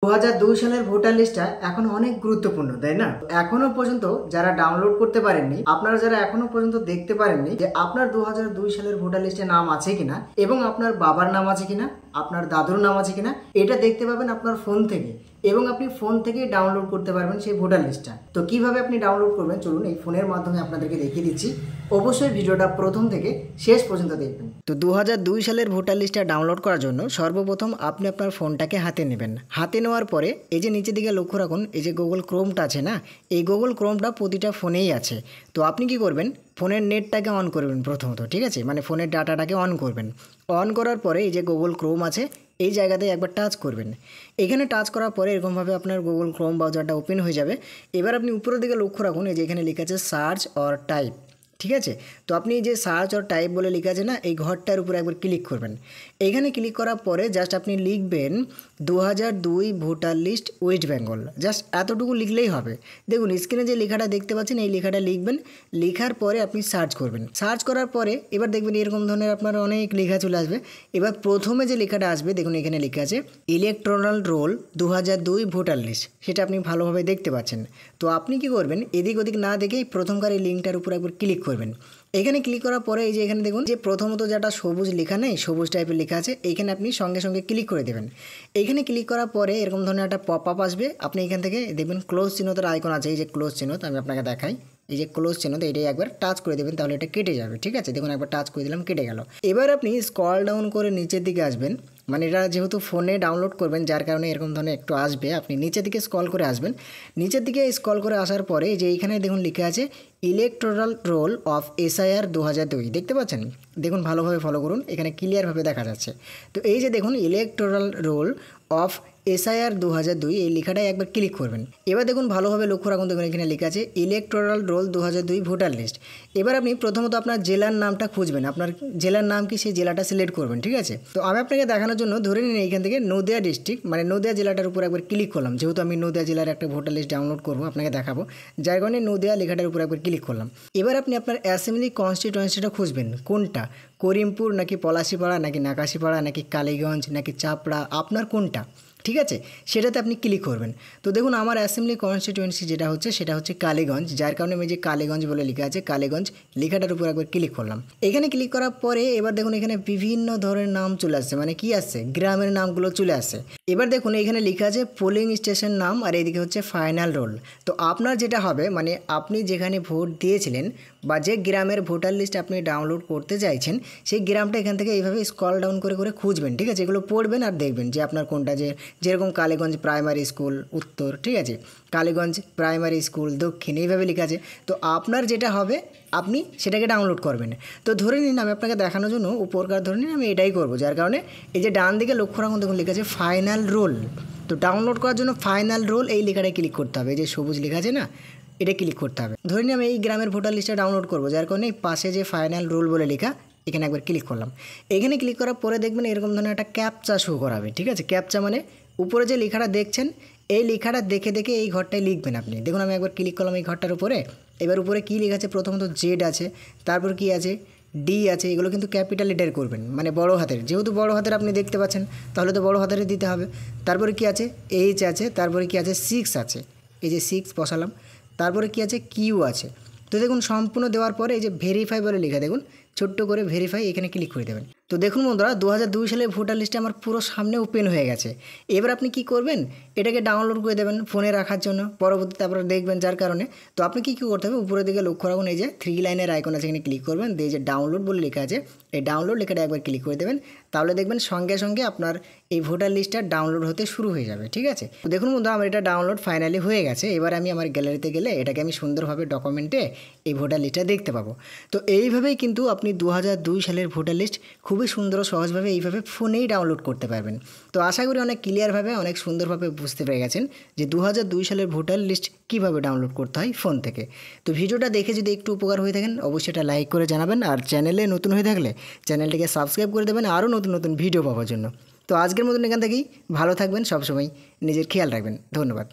2002 সালের ভোটার লিস্টটা এখন অনেক গুরুত্বপূর্ণ, তাই না? এখনো পর্যন্ত যারা ডাউনলোড করতে পারেননি, আপনারা যারা এখনো পর্যন্ত দেখতে পারেননি যে আপনার 2002 সালের ভোটার লিস্টে নাম আছে কিনা এবং আপনার বাবার নাম আছে কিনা, আপনার দাদুর নাম আছে কিনা, এটা দেখতে পাবেন আপনার ফোন থেকে এবং আপনি ফোন থেকেই ডাউনলোড করতে পারবেন সেই ভোটার লিস্টটা। তো কিভাবে আপনি ডাউনলোড করবেন চলুন এই ফোনের মাধ্যমে আপনাদেরকে দেখিয়ে দিচ্ছি। অবশ্যই ভিডিওটা প্রথম থেকে শেষ পর্যন্ত দেখবেন। তো 2002 সালের ভোটার লিস্টটা ডাউনলোড করার জন্য সর্বপ্রথম আপনি আপনার ফোনটাকে হাতে নেবেন। হাতে নেওয়ার পরে এই যে নিচের দিকে লক্ষ্য রাখুন, এই যে গুগল ক্রোমটা আছে না, এই গুগল ক্রোমটা প্রতিটা ফোনেই আছে। তো আপনি কি করবেন, ফোনের নেটটাকে অন করবেন প্রথমত, ঠিক আছে? মানে ফোনের ডাটাটাকে অন করবেন। অন করার পরে এই যে গুগল ক্রোম আছে এই জায়গাতে একবার টাচ করবেন। এখানে টাচ করার পরে এরকমভাবে আপনার গুগল ক্রোম ব্রাউজারটা ওপেন হয়ে যাবে। এবার আপনি উপরের দিকে লক্ষ্য রাখুন, এই যে এখানে লেখা আছে সার্চ অর টাইপ, ঠিক আছে? তো আপনি যে সার্চ অর টাইপ বলে লেখা আছে না, এই ঘরটার উপরে একবার ক্লিক করবেন। এইখানে ক্লিক করার পরে জাস্ট আপনি লিখবেন 2002 voter list West Bengal, just এতটুকু লিখলেই হবে। দেখুন স্ক্রিনে যে লেখাটা দেখতে পাচ্ছেন এই লেখাটা লিখবেন। লেখার পরে আপনি সার্চ করবেন। সার্চ করার পরে এবার দেখবেন এরকম ধরনের আপনার অনেক লেখা চলে আসবে। এবার প্রথমে যে লেখাটা আসবে দেখুন এখানে লেখা আছে ইলেকট্রাল রোল 2002 ভোটার লিস্ট, সেটা আপনি ভালোভাবে দেখতে পাচ্ছেন। তো আপনি কি করবেন, এদিক ওদিক না দেখেই প্রথমকার এই লিঙ্কটার উপর একবার ক্লিক করবেন। এখানে ক্লিক করার পরে এই যে এখানে দেখুন যে প্রথমত যেটা সবুজ লেখা নেই, সবুজ টাইপের লেখা আছে, এইখানে আপনি সঙ্গে সঙ্গে ক্লিক করে দেবেন। এইখানে ক্লিক করার পরে এরকম ধরনের একটা পপ আপ আসবে। আপনি এখান থেকে দেখবেন ক্লোজ চিহ্নটার আইকন আছে, এই যে ক্লোজ চিহ্ন, আমি আপনাকে দেখাই। এই যে ক্লোজ চিহ্ন, তো এটাই একবার টাচ করে দেবেন, তাহলে এটা কেটে যাবে, ঠিক আছে? দেখুন একবার টাচ করে দিলাম, কেটে গেল। এবার আপনি স্ক্রল ডাউন করে নিচের দিকে আসবেন। মানে এটা যেহেতু ফোনে ডাউনলোড করবেন যার কারণে এরকম ধরনের একটু আসবে। আপনি নিচের দিকে স্ক্রল করে আসবেন। নিচের দিকে স্ক্রল করে আসার পরে যে এইখানে দেখুন লেখা আছে ইলেকট্রাল রোল অফ SIR 2002, দেখতে পাচ্ছেন? দেখুন ভালোভাবে ফলো করুন, এখানে ক্লিয়ারভাবে দেখা যাচ্ছে। তো এই যে দেখুন ইলেকট্রাল রোল অফ SIR 2002, এই লেখাটাই একবার ক্লিক করবেন। এবার দেখুন ভালোভাবে লক্ষ্য রাখুন, দেখুন এখানে লেখা আছে ইলেকট্রাল রোল 2002 ভোটার লিস্ট। এবার আপনি প্রথমত আপনার জেলার নামটা খুঁজবেন, আপনার জেলার নাম কি সেই জেলাটা সিলেক্ট করবেন, ঠিক আছে? তো আমি আপনাকে দেখানোর জন্য ধরে নিন এইখান থেকে নদিয়া ডিস্ট্রিক্ট, মানে নদিয়া জেলাটার উপর একবার ক্লিক করলাম। যেহেতু আমি নদিয়া জেলার একটা ভোটার লিস্ট ডাউনলোড করবো, আপনাকে দেখাবো, যার কারণে নদিয়া লেখাটার উপর একবার ক্লিক করলাম। এবার আপনি আপনার অ্যাসেম্বলি কনস্টিটুয়েন্সিটা খুঁজবেন, কোনটা, করিমপুর নাকি পলাশিপাড়া নাকি নাকাশিপাড়া নাকি কালীগঞ্জ নাকি চাপড়া, আপনার কোনটা, ঠিক আছে? সেটাতে আপনি ক্লিক করবেন। তো দেখুন আমার অ্যাসেম্বলি কনস্টিটুয়েন্সি যেটা হচ্ছে সেটা হচ্ছে কালীগঞ্জ, যার কারণে আমি যে কালীগঞ্জ বলে লেখা আছে কালীগঞ্জ লেখাটার উপর একবার ক্লিক করলাম। এখানে ক্লিক করার পরে এবার দেখুন এখানে বিভিন্ন ধরনের নাম চলে আসছে, মানে কি আসছে, গ্রামের নামগুলো চলে আসছে। এবার দেখুন এখানে লেখা আছে পোলিং স্টেশন নাম আর এদিকে হচ্ছে ফাইনাল রোল। তো আপনার যেটা হবে, মানে আপনি যেখানে ভোট দিয়েছিলেন বা যে গ্রামের ভোটার লিস্ট আপনি ডাউনলোড করতে চাইছেন সেই গ্রামটা এখান থেকে এইভাবে স্ক্রল ডাউন করে করে খুঁজবেন, ঠিক আছে? এগুলো পড়বেন আর দেখবেন যে আপনার কোনটা, যেরকম কালীগঞ্জ প্রাইমারি স্কুল উত্তর, ঠিক আছে? কালীগঞ্জ প্রাইমারি স্কুল দক্ষিণ, এইভাবে লেখা আছে। তো আপনার যেটা হবে আপনি সেটাকে ডাউনলোড করবেন। তো ধরে নিন আমি আপনাকে দেখানোর জন্য উপরকার ধরে নিন আমি এটাই করব, যার কারণে এই যে ডান দিকে লক্ষ্য রাখুন দেখুন লেখা আছে ফাইনাল রোল। তো ডাউনলোড করার জন্য ফাইনাল রোল এই লেখাটায় ক্লিক করতে হবে, এই যে সবুজ লেখা আছে না, এটা ক্লিক করতে হবে। ধরে নিন আমি এই গ্রামের ভোটার লিস্টটা ডাউনলোড করবো, যার কারণে পাশে যে ফাইনাল রোল বলে লেখা এখানে একবার ক্লিক করলাম। এখানে ক্লিক করার পরে দেখবেন এরকম ধরনের একটা ক্যাপচা শো করাবে, ঠিক আছে? ক্যাপচা মানে উপরে যে লেখাটা দেখছেন এই লেখাটা দেখে দেখে এই ঘরটায় লিখবেন আপনি। দেখুন আমি একবার ক্লিক করলাম এই ঘরটার উপরে। এবার উপরে কী লেখা আছে, প্রথমত জেড আছে, তারপর কি আছে, ডি আছে, এগুলো কিন্তু ক্যাপিটাল লেটার করবেন, মানে বড় হাতের, যেহেতু বড় হাতের আপনি দেখতে পাচ্ছেন তাহলে তো বড় হাতেরই দিতে হবে। তারপরে কি আছে, এইচ আছে, তারপরে কি আছে, 6 আছে, এই যে 6 বসালাম। তারপরে কি আছে, কিউ আছে। তো দেখুন সম্পূর্ণ দেওয়ার পরে এই যে ভেরিফাই বলে লেখা, দেখুন ছোট্ট করে ভেরিফাই, এখানে ক্লিক করে দেবেন। তো দেখুন বন্ধুরা 2002 সালের ভোটার লিস্টে আমার পুরো সামনে ওপেন হয়ে গেছে। এবার আপনি কি করবেন, এটাকে ডাউনলোড করে দেবেন ফোনে রাখার জন্য, পরবর্তীতে আপনারা দেখবেন। যার কারণে তো আপনি কী করতে হবে, উপরের দিকে লক্ষ্য রাখুন এই যে 3 লাইনের আইকন আছে, এখানে ক্লিক করবেন, দিয়ে যে ডাউনলোড বলে লেখা আছে এই ডাউনলোড লেখাটা একবার ক্লিক করে দেবেন। তাহলে দেখবেন সঙ্গে সঙ্গে আপনার এই ভোটার লিস্টটা ডাউনলোড হতে শুরু হয়ে যাবে, ঠিক আছে? তো দেখুন বন্ধুরা আমার এটা ডাউনলোড ফাইনালি হয়ে গেছে। এবার আমি আমার গ্যালারিতে গেলে এটাকে আমি সুন্দরভাবে ডকুমেন্টে এই ভোটার লিস্টটা দেখতে পাবো। তো এইভাবেই কিন্তু আপনি 2002 সালের ভোটার লিস্ট খুবই সুন্দর ও সহজভাবে এইভাবে ফোনেই ডাউনলোড করতে পারবেন। তো আশা করি অনেক ক্লিয়ারভাবে অনেক সুন্দরভাবে বুঝতে পেরে গেছেন যে 2002 সালের ভোটার লিস্ট কীভাবে ডাউনলোড করতে হয় ফোন থেকে। তো ভিডিওটা দেখে যদি একটু উপকার হয়ে থাকেন অবশ্যই এটা লাইক করে জানাবেন, আর চ্যানেলে নতুন হয়ে থাকলে চ্যানেলটিকে সাবস্ক্রাইব করে দেবেন আরও নতুন নতুন ভিডিও পাওয়ার জন্য। তো আজকের মতন এখান থেকেই ভালো থাকবেন, সবসময় নিজের খেয়াল রাখবেন। ধন্যবাদ।